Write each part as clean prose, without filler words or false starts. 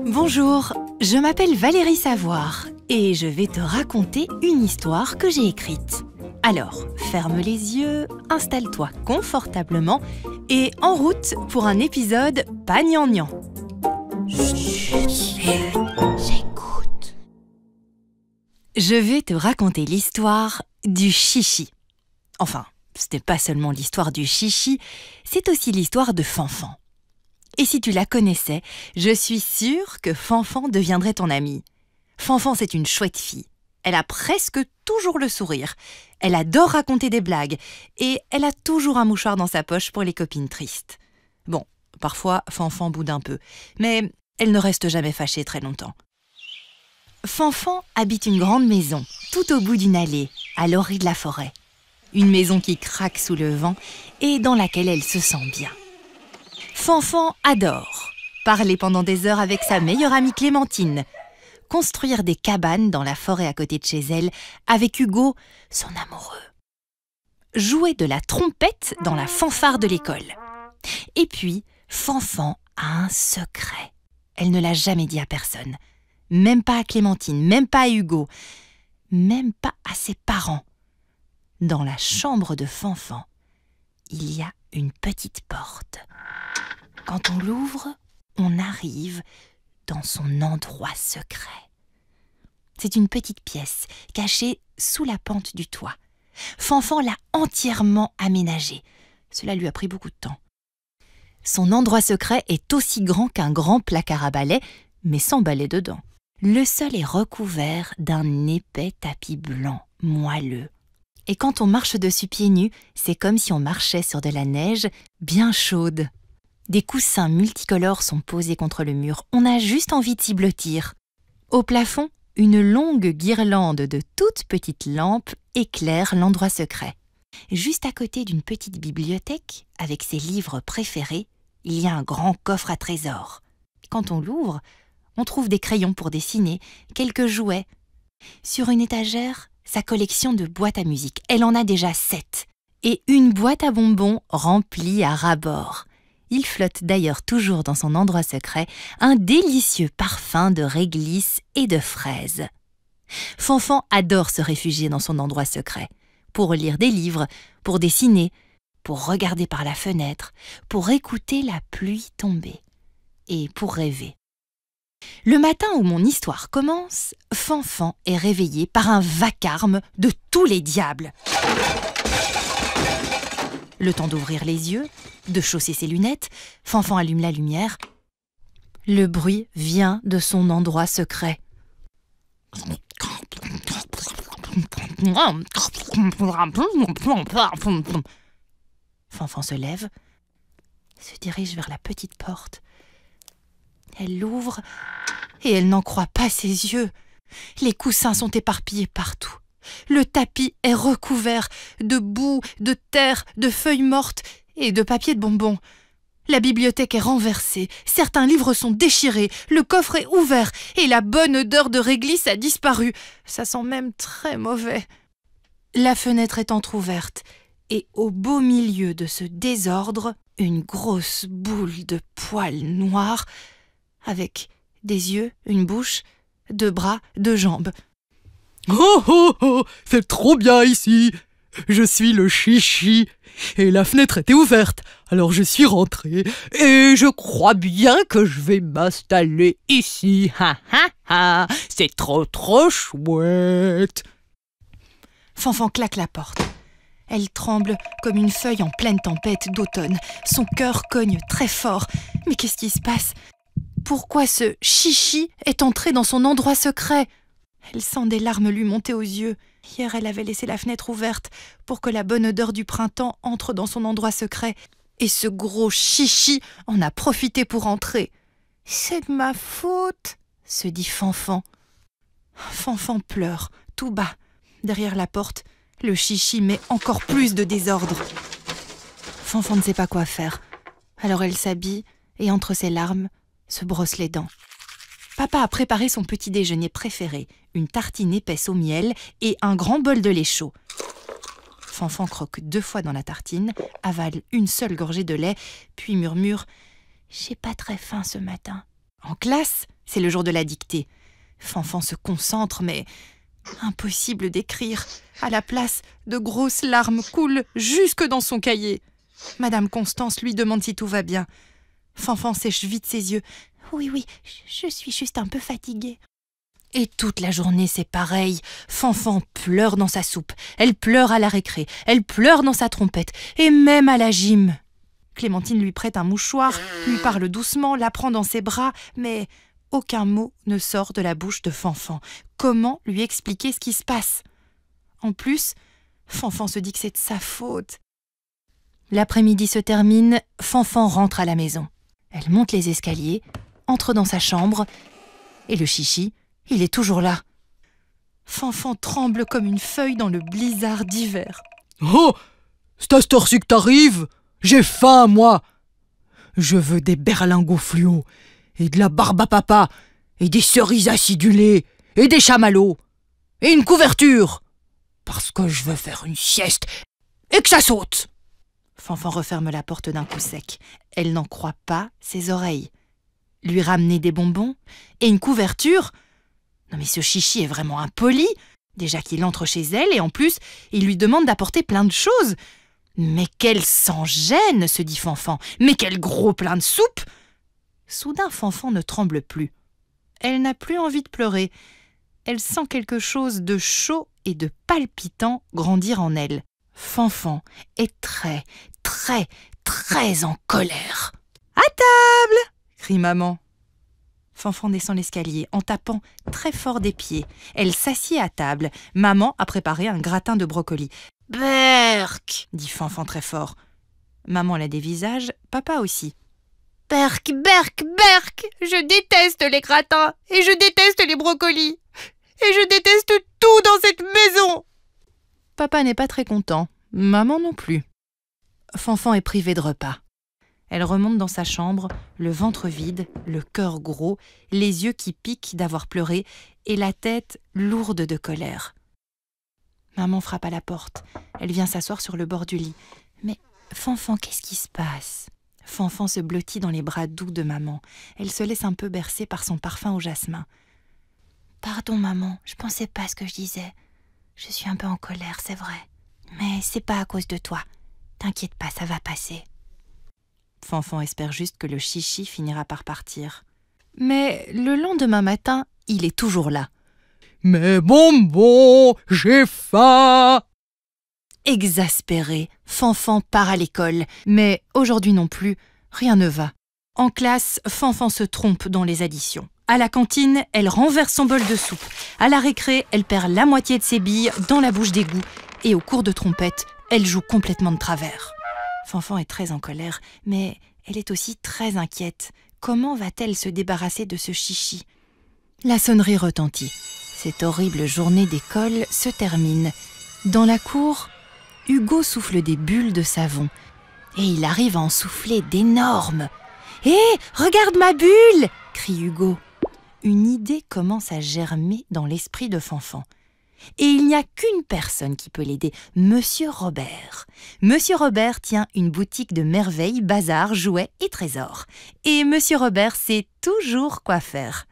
Bonjour, je m'appelle Valérie Savoir et je vais te raconter une histoire que j'ai écrite. Alors, ferme les yeux, installe-toi confortablement et en route pour un épisode pas gnangnan. J'écoute. Je vais te raconter l'histoire du chichi. Enfin, ce n'est pas seulement l'histoire du chichi, c'est aussi l'histoire de Fanfan. Et si tu la connaissais, je suis sûre que Fanfan deviendrait ton amie. Fanfan, c'est une chouette fille. Elle a presque toujours le sourire. Elle adore raconter des blagues. Et elle a toujours un mouchoir dans sa poche pour les copines tristes. Bon, parfois, Fanfan boude un peu. Mais elle ne reste jamais fâchée très longtemps. Fanfan habite une grande maison, tout au bout d'une allée, à l'orée de la forêt. Une maison qui craque sous le vent et dans laquelle elle se sent bien. Fanfan adore parler pendant des heures avec sa meilleure amie Clémentine, construire des cabanes dans la forêt à côté de chez elle avec Hugo, son amoureux, jouer de la trompette dans la fanfare de l'école. Et puis, Fanfan a un secret. Elle ne l'a jamais dit à personne, même pas à Clémentine, même pas à Hugo, même pas à ses parents. Dans la chambre de Fanfan, il y a une petite porte. Quand on l'ouvre, on arrive dans son endroit secret. C'est une petite pièce cachée sous la pente du toit. Fanfan l'a entièrement aménagée. Cela lui a pris beaucoup de temps. Son endroit secret est aussi grand qu'un grand placard à balai, mais sans balai dedans. Le sol est recouvert d'un épais tapis blanc, moelleux. Et quand on marche dessus pieds nus, c'est comme si on marchait sur de la neige bien chaude. Des coussins multicolores sont posés contre le mur. On a juste envie de s'y blottir. Au plafond, une longue guirlande de toutes petites lampes éclaire l'endroit secret. Juste à côté d'une petite bibliothèque, avec ses livres préférés, il y a un grand coffre à trésors. Quand on l'ouvre, on trouve des crayons pour dessiner, quelques jouets. Sur une étagère, sa collection de boîtes à musique. Elle en a déjà 7. Et une boîte à bonbons remplie à ras-bord. Il flotte d'ailleurs toujours dans son endroit secret un délicieux parfum de réglisse et de fraises. Fanfan adore se réfugier dans son endroit secret, pour lire des livres, pour dessiner, pour regarder par la fenêtre, pour écouter la pluie tomber et pour rêver. Le matin où mon histoire commence, Fanfan est réveillé par un vacarme de tous les diables. Le temps d'ouvrir les yeux, de chausser ses lunettes, Fanfan allume la lumière. Le bruit vient de son endroit secret. Fanfan se lève, se dirige vers la petite porte. Elle l'ouvre et elle n'en croit pas ses yeux. Les coussins sont éparpillés partout. Le tapis est recouvert de boue, de terre, de feuilles mortes et de papier de bonbons. La bibliothèque est renversée, certains livres sont déchirés, le coffre est ouvert et la bonne odeur de réglisse a disparu. Ça sent même très mauvais. La fenêtre est entr'ouverte et au beau milieu de ce désordre, une grosse boule de poils noirs avec des yeux, une bouche, 2 bras, 2 jambes. Oh oh oh, c'est trop bien ici. Je suis le chichi et la fenêtre était ouverte, alors je suis rentrée et je crois bien que je vais m'installer ici. Ha ha ha, c'est trop chouette. Fanfan claque la porte. Elle tremble comme une feuille en pleine tempête d'automne. Son cœur cogne très fort. Mais qu'est-ce qui se passe ? Pourquoi ce chichi est entré dans son endroit secret ? Elle sent des larmes lui monter aux yeux. Hier, elle avait laissé la fenêtre ouverte pour que la bonne odeur du printemps entre dans son endroit secret. Et ce gros chichi en a profité pour entrer. « C'est de ma faute !» se dit Fanfan. Fanfan pleure, tout bas. Derrière la porte, le chichi met encore plus de désordre. Fanfan ne sait pas quoi faire. Alors elle s'habille et entre ses larmes, se brosse les dents. Papa a préparé son petit déjeuner préféré, une tartine épaisse au miel et un grand bol de lait chaud. Fanfan croque 2 fois dans la tartine, avale une seule gorgée de lait, puis murmure « J'ai pas très faim ce matin. En classe, c'est le jour de la dictée. Fanfan se concentre, mais impossible d'écrire. À la place, de grosses larmes coulent jusque dans son cahier. Madame Constance lui demande si tout va bien. Fanfan sèche vite ses yeux. Oui, je suis juste un peu fatiguée. Et toute la journée, c'est pareil. Fanfan pleure dans sa soupe, elle pleure à la récré, elle pleure dans sa trompette, et même à la gym. Clémentine lui prête un mouchoir, lui parle doucement, la prend dans ses bras, mais aucun mot ne sort de la bouche de Fanfan. Comment lui expliquer ce qui se passe? En plus, Fanfan se dit que c'est de sa faute. L'après-midi se termine, Fanfan rentre à la maison. Elle monte les escaliers, entre dans sa chambre, et le chichi, il est toujours là. Fanfan tremble comme une feuille dans le blizzard d'hiver. Oh, c'est à cette heure-ci que t'arrives? J'ai faim, moi. Je veux des berlingots fluo, et de la barbe à papa, et des cerises acidulées, et des chamallows, et une couverture, parce que je veux faire une sieste, et que ça saute. Fanfan referme la porte d'un coup sec. Elle n'en croit pas ses oreilles. Lui ramener des bonbons et une couverture? Non mais ce chichi est vraiment impoli. Déjà qu'il entre chez elle et en plus, il lui demande d'apporter plein de choses. Mais qu'elle s'en gêne, se dit Fanfan. Mais quel gros plein de soupe! Soudain, Fanfan ne tremble plus. Elle n'a plus envie de pleurer. Elle sent quelque chose de chaud et de palpitant grandir en elle. Fanfan est très en colère. « À table !» crie maman. Fanfan descend l'escalier en tapant très fort des pieds. Elle s'assied à table. Maman a préparé un gratin de brocoli. « Berk !» dit Fanfan très fort. Maman la dévisage, papa aussi. « Berk, je déteste les gratins et je déteste les brocolis et je déteste tout dans cette maison !» Papa n'est pas très content, maman non plus. Fanfan est privée de repas. Elle remonte dans sa chambre, le ventre vide, le cœur gros, les yeux qui piquent d'avoir pleuré et la tête lourde de colère. Maman frappe à la porte. Elle vient s'asseoir sur le bord du lit. Mais Fanfan, qu'est-ce qui se passe? Fanfan se blottit dans les bras doux de maman. Elle se laisse un peu bercer par son parfum au jasmin. « Pardon maman, je pensais pas à ce que je disais. Je suis un peu en colère, c'est vrai. Mais c'est pas à cause de toi. T'inquiète pas, ça va passer. » Fanfan espère juste que le chichi finira par partir. Mais le lendemain matin, il est toujours là. « Mes bonbons, j'ai faim !» Exaspéré, Fanfan part à l'école. Mais aujourd'hui non plus, rien ne va. En classe, Fanfan se trompe dans les additions. À la cantine, elle renverse son bol de soupe. À la récré, elle perd la moitié de ses billes dans la bouche d'égout. Et au cours de trompette, elle joue complètement de travers. Fanfan est très en colère, mais elle est aussi très inquiète. Comment va-t-elle se débarrasser de ce chichi? La sonnerie retentit. Cette horrible journée d'école se termine. Dans la cour, Hugo souffle des bulles de savon. Et il arrive à en souffler d'énormes. « Hé, regarde ma bulle !» crie Hugo. Une idée commence à germer dans l'esprit de Fanfan. Et il n'y a qu'une personne qui peut l'aider, Monsieur Robert. Monsieur Robert tient une boutique de merveilles, bazar, jouets et trésors. Et Monsieur Robert sait toujours quoi faire.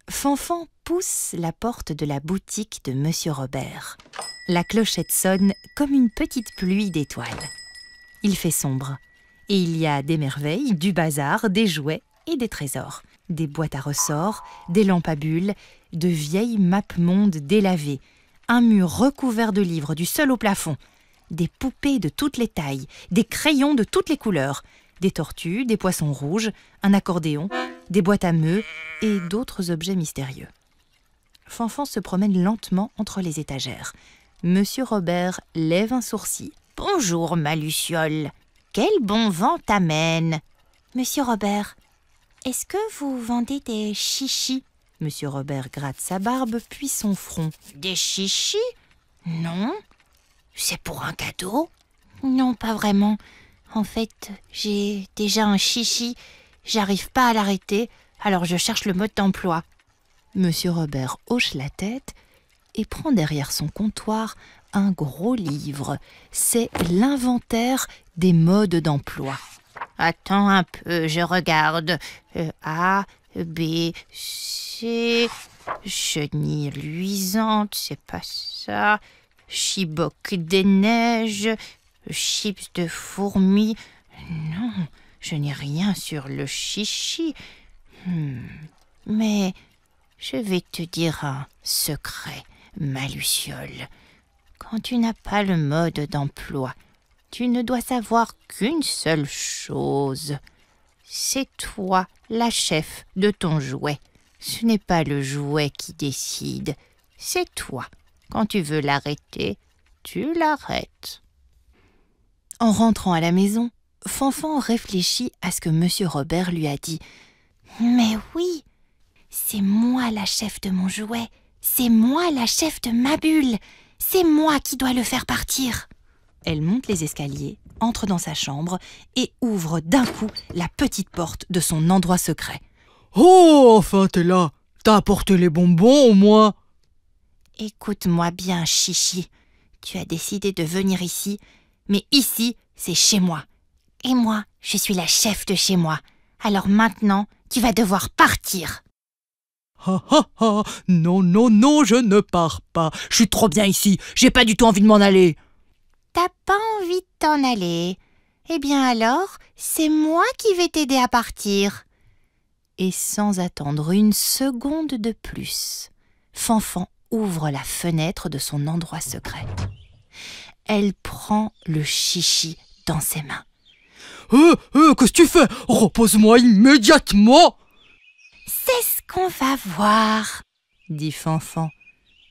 Fanfan pousse la porte de la boutique de Monsieur Robert. La clochette sonne comme une petite pluie d'étoiles. Il fait sombre. Et il y a des merveilles, du bazar, des jouets et des trésors. Des boîtes à ressorts, des lampes à bulles, de vieilles mappes-mondes délavées, un mur recouvert de livres du sol au plafond, des poupées de toutes les tailles, des crayons de toutes les couleurs, des tortues, des poissons rouges, un accordéon, des boîtes à meux et d'autres objets mystérieux. Fanfan se promène lentement entre les étagères. Monsieur Robert lève un sourcil. « Bonjour, ma luciole. Quel bon vent t'amène !»« Monsieur Robert, est-ce que vous vendez des chichis ?» Monsieur Robert gratte sa barbe, puis son front. « Des chichis ? Non. C'est pour un cadeau ? Non, pas vraiment. En fait, j'ai déjà un chichi. J'arrive pas à l'arrêter, alors je cherche le mode d'emploi. » Monsieur Robert hoche la tête et prend derrière son comptoir un gros livre. C'est l'inventaire des modes d'emploi. « Attends un peu, je regarde. B, C, chenille luisante, c'est pas ça, chiboc des neiges, chips de fourmis. Non, je n'ai rien sur le chichi. Mais je vais te dire un secret, ma Luciole. Quand tu n'as pas le mode d'emploi, tu ne dois savoir qu'une seule chose. C'est toi la chef de ton jouet. Ce n'est pas le jouet qui décide, c'est toi. Quand tu veux l'arrêter, tu l'arrêtes. En rentrant à la maison, Fanfan réfléchit à ce que Monsieur Robert lui a dit. « Mais oui, c'est moi la chef de mon jouet, c'est moi la chef de ma bulle, c'est moi qui dois le faire partir. » Elle monte les escaliers, entre dans sa chambre et ouvre d'un coup la petite porte de son endroit secret. « Oh, enfin t'es là! T'as apporté les bonbons au moins !»« Écoute-moi bien, Chichi. Tu as décidé de venir ici, mais ici, c'est chez moi. Et moi, je suis la chef de chez moi. Alors maintenant, tu vas devoir partir. » « Ha ha ha! Non, non, non, je ne pars pas. Je suis trop bien ici. J'ai pas du tout envie de m'en aller. » T'as pas envie de t'en aller? Eh bien alors, c'est moi qui vais t'aider à partir. Et sans attendre une seconde de plus, Fanfan ouvre la fenêtre de son endroit secret. Elle prend le chichi dans ses mains. Qu'est-ce que tu fais? Repose-moi immédiatement! C'est ce qu'on va voir, dit Fanfan.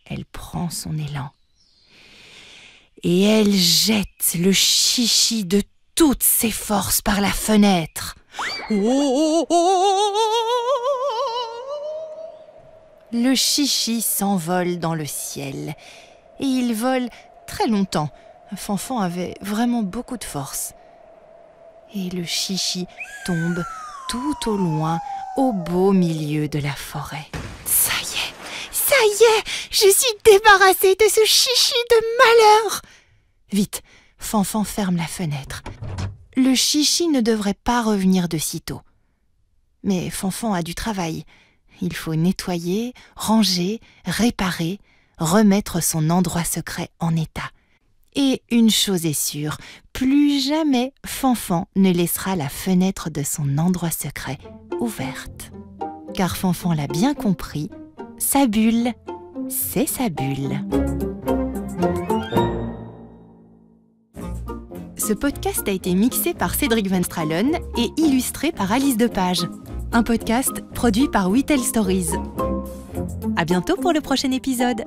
Elle prend son élan. Et elle jette le chichi de toutes ses forces par la fenêtre. Le chichi s'envole dans le ciel. Et il vole très longtemps. Fanfan avait vraiment beaucoup de force. Et le chichi tombe tout au loin, au beau milieu de la forêt. Ça y est, je suis débarrassée de ce chichi de malheur. Vite, Fanfan ferme la fenêtre. Le chichi ne devrait pas revenir de sitôt. Mais Fanfan a du travail. Il faut nettoyer, ranger, réparer, remettre son endroit secret en état. Et une chose est sûre, plus jamais Fanfan ne laissera la fenêtre de son endroit secret ouverte. Car Fanfan l'a bien compris, sa bulle, c'est sa bulle. Ce podcast a été mixé par Cédric Van Stralen et illustré par Alice Depage. Un podcast produit par We Tell Stories. À bientôt pour le prochain épisode.